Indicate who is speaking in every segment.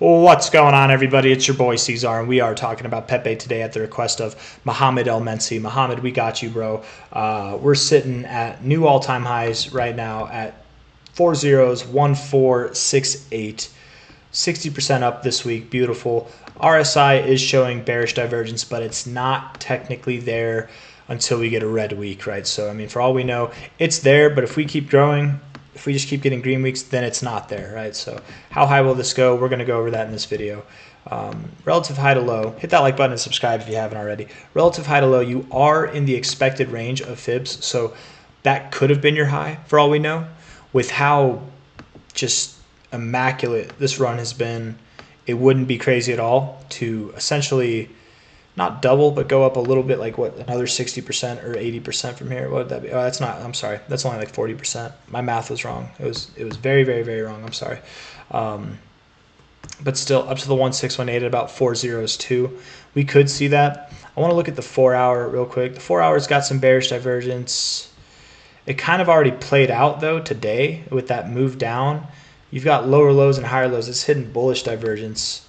Speaker 1: What's going on, everybody? It's your boy C-Zar, and we are talking about Pepe today at the request of Mohamed El Mensi. Mohamed, we got you, bro. We're sitting at new all-time highs right now at 401468, 60% up this week. Beautiful. RSI is showing bearish divergence, but it's not technically there until we get a red week, right? So, I mean, for all we know, it's there, but if we keep growing, if we just keep getting green weeks, then it's not there, right? So how high will this go? We're going to go over that in this video. Relative high to low, hit that like button and subscribe if you haven't already. Relative high to low, you are in the expected range of fibs, so that could have been your high for all we know. With how just immaculate this run has been, it wouldn't be crazy at all to essentially not double, but go up a little bit, like what, another 60% or 80% from here. What would that be? Oh, that's not, I'm sorry. That's only like 40%. My math was wrong. It was very, very, very wrong. I'm sorry. But still up to the 1618 at about 402. We could see that. I want to look at the 4 hour real quick. The 4 hours got some bearish divergence. It kind of already played out though today with that move down. You've got lower lows and higher lows. It's hidden bullish divergence.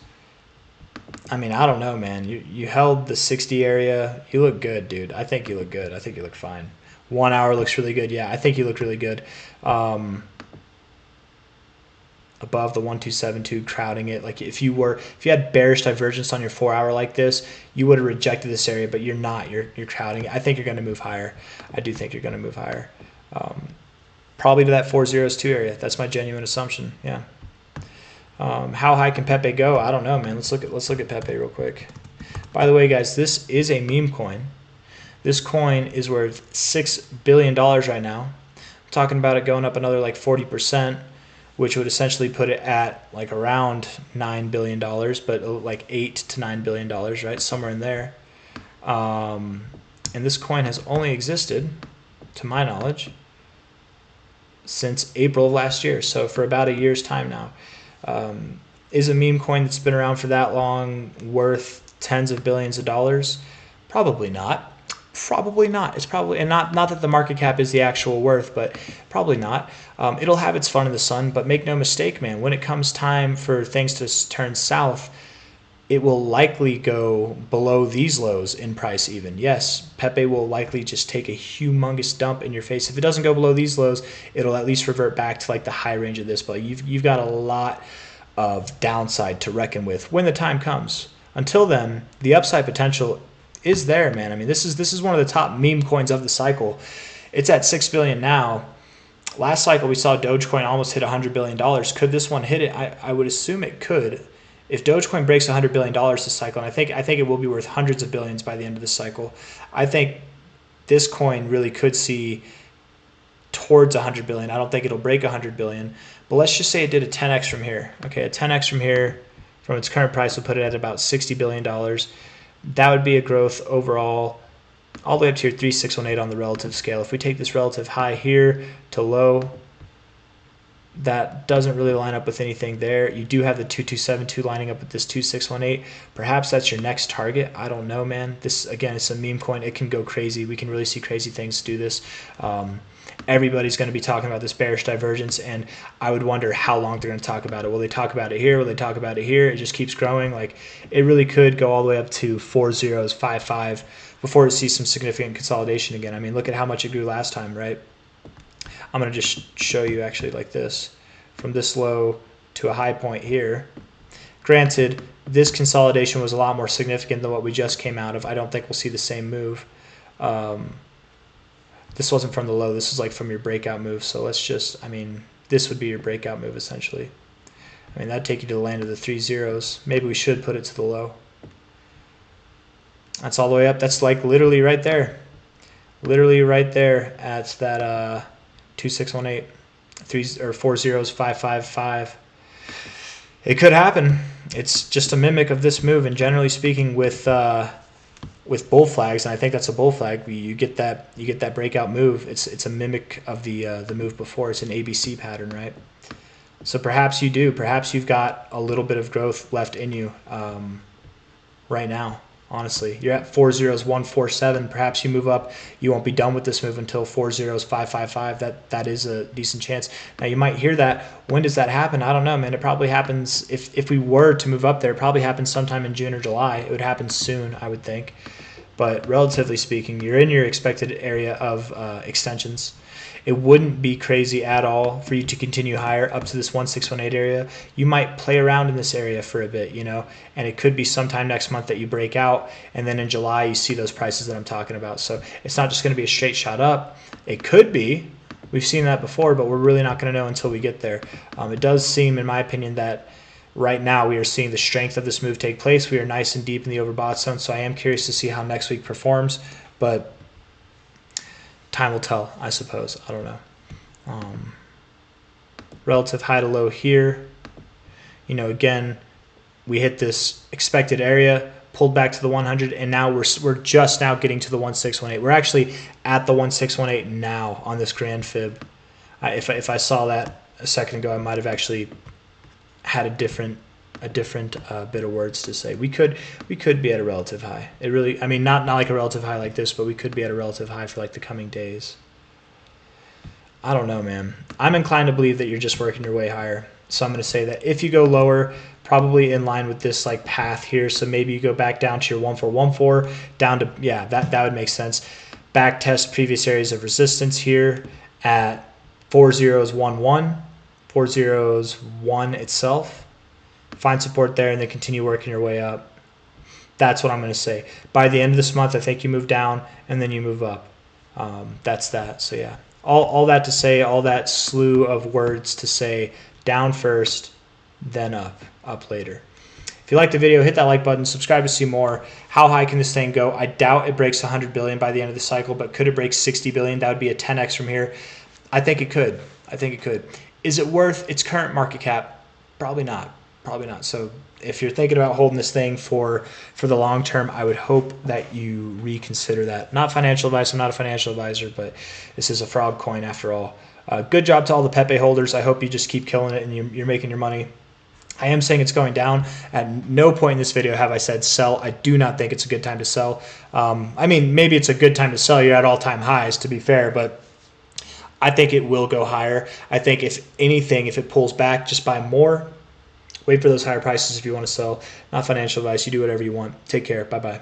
Speaker 1: I mean, I don't know, man. You held the 60 area. You look good, dude. I think you look good. I think you look fine. 1 hour looks really good. Yeah, I think you look really good. Above the 1272, crowding it. Like if you had bearish divergence on your 4 hour like this, you would have rejected this area, but you're not. You're crowding it. I think you're going to move higher. I do think you're going to move higher. Probably to that 402 area. That's my genuine assumption. Yeah. How high can Pepe go? I don't know, man. Let's look at Pepe real quick. By the way, guys, this is a meme coin. This coin is worth $6 billion right now. I'm talking about it going up another like 40%, which would essentially put it at like around $9 billion, but like $8 to $9 billion, right? Somewhere in there. And this coin has only existed, to my knowledge, since April of last year. So for about a year's time now. Is a meme coin that's been around for that long worth tens of billions of dollars? Probably not. Probably not. It's probably, and not that the market cap is the actual worth, but probably not. It'll have its fun in the sun, but make no mistake, man, when it comes time for things to turn south, it will likely go below these lows in price even. Yes, Pepe will likely just take a humongous dump in your face. If it doesn't go below these lows, it'll at least revert back to like the high range of this. But you've got a lot of downside to reckon with when the time comes. Until then, the upside potential is there, man. I mean, this is one of the top meme coins of the cycle. It's at $6 billion now. Last cycle, we saw Dogecoin almost hit $100 billion. Could this one hit it? I would assume it could. If Dogecoin breaks $100 billion this cycle, and I think it will be worth hundreds of billions by the end of this cycle, I think this coin really could see towards $100 billion. I don't think it'll break $100 billion, but let's just say it did a 10x from here. Okay, a 10x from here, from its current price, will put it at about $60 billion. That would be a growth overall all the way up to your 3618 on the relative scale. If we take this relative high here to low, that doesn't really line up with anything there. You do have the 2272 lining up with this 2618. Perhaps that's your next target. I don't know, man. This, again, it's a meme coin. It can go crazy. We can really see crazy things do this. Everybody's going to be talking about this bearish divergence, and I would wonder how long they're going to talk about it. Will they talk about it here? Will they talk about it here? It just keeps growing. Like, it really could go all the way up to 4055 before it sees some significant consolidation again. I mean, look at how much it grew last time, right? I'm going to just show you actually like this, from this low to a high point here. Granted, this consolidation was a lot more significant than what we just came out of. I don't think we'll see the same move. This wasn't from the low. This is like from your breakout move. So let's just, I mean, this would be your breakout move essentially. I mean, that'd take you to the land of the 3 zeros. Maybe we should put it to the low. That's all the way up. That's like literally right there. Literally right there at that 2618, 40555. It could happen. It's just a mimic of this move, and generally speaking, with bull flags, and I think that's a bull flag. You get that breakout move. It's a mimic of the move before. It's an ABC pattern, right? So perhaps you do. Perhaps you've got a little bit of growth left in you right now honestly. You're at 4 zeros 147. Perhaps you move up. You won't be done with this move until 4 zeros 555. That is a decent chance. Now you might hear that. When does that happen? I don't know, man. It probably happens if we were to move up there. It probably happens sometime in June or July. It would happen soon, I would think. But relatively speaking, you're in your expected area of extensions. It wouldn't be crazy at all for you to continue higher up to this 1618 area. You might play around in this area for a bit, and it could be sometime next month that you break out, and then in July you see those prices that I'm talking about. So it's not just going to be a straight shot up. It could be. We've seen that before, but we're really not going to know until we get there. It does seem, in my opinion, that right now we are seeing the strength of this move take place. We are nice and deep in the overbought zone, so I am curious to see how next week performs, but time will tell, I suppose. I don't know. Relative high to low here. Again, we hit this expected area, pulled back to the 100, and now we're just now getting to the 1618. We're actually at the 1618 now on this grand fib. If I saw that a second ago, I might have actually had a different bit of words to say. We could be at a relative high. It really, not like a relative high like this, but we could be at a relative high for like the coming days. I don't know, man. I'm inclined to believe that you're just working your way higher. So I'm going to say that if you go lower, probably in line with this like path here. So maybe you go back down to your 1414 down to, yeah, that would make sense. Back test previous areas of resistance here at 4011, 401 itself. Find support there and then continue working your way up. That's what I'm going to say. By the end of this month, I think you move down and then you move up. That's that. So yeah, all that to say, all that slew of words to say, down first, then up later. If you liked the video, hit that like button, subscribe to see more. How high can this thing go? I doubt it breaks 100 billion by the end of the cycle, but could it break 60 billion? That would be a 10x from here. I think it could. Is it worth its current market cap? Probably not. So if you're thinking about holding this thing for the long term, I would hope that you reconsider that. Not financial advice. I'm not a financial advisor, but this is a frog coin after all. Good job to all the Pepe holders. I hope you just keep killing it and you're making your money. I am saying it's going down. At no point in this video have I said sell. I do not think it's a good time to sell. Maybe it's a good time to sell. You're at all-time highs, to be fair, but I think it will go higher. I think if anything, if it pulls back, just buy more. Wait for those higher prices if you want to sell. Not financial advice. You do whatever you want. Take care. Bye-bye.